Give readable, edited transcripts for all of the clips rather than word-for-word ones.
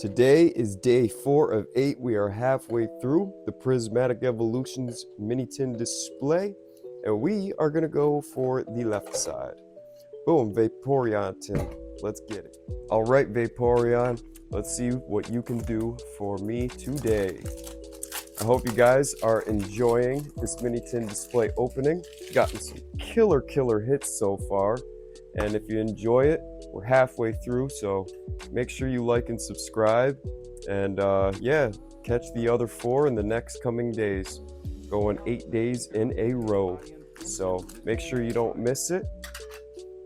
Today is day 4 of 8. We are halfway through the Prismatic Evolutions mini tin display, and we are going to go for the left side. Boom, Vaporeon tin. Let's get it. All right, Vaporeon, let's see what you can do for me today. I hope you guys are enjoying this mini tin display opening. Gotten some killer hits so far, and if you enjoy it, we're halfway through, so make sure you like and subscribe, and yeah, catch the other 4 in the next coming days, going 8 days in a row, so make sure you don't miss it.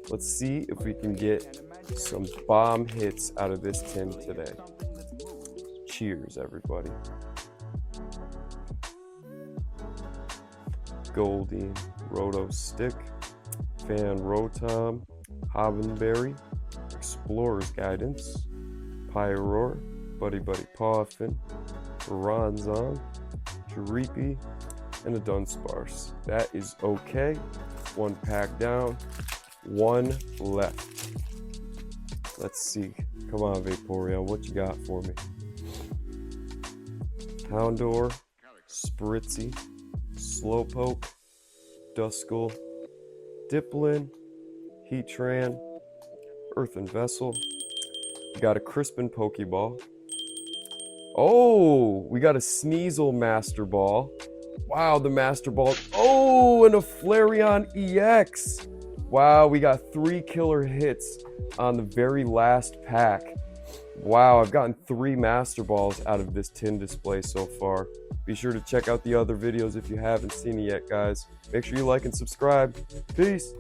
Let's see if we can get some bomb hits out of this tin today. Cheers, everybody. Goldeen, Roto Stick, Fan Rotom, Hovenberry, Explorer's Guidance, Pyroar, Buddy Poffin, Ronzon, Dreepy, and a Dunsparce. That is okay. 1 pack down, 1 left. Let's see. Come on, Vaporeon, what you got for me? Houndour, Spritzy, Slowpoke, Duskull, Dipplin, Heatran, Earthen Vessel. We got a Crispin Pokeball. Oh, we got a Sneasel Master Ball. Wow, the Master Ball. Oh, and a Flareon EX. Wow, we got 3 killer hits on the very last pack. Wow, I've gotten 3 Master Balls out of this tin display so far. Be sure to check out the other videos if you haven't seen it yet, guys. Make sure you like and subscribe. Peace.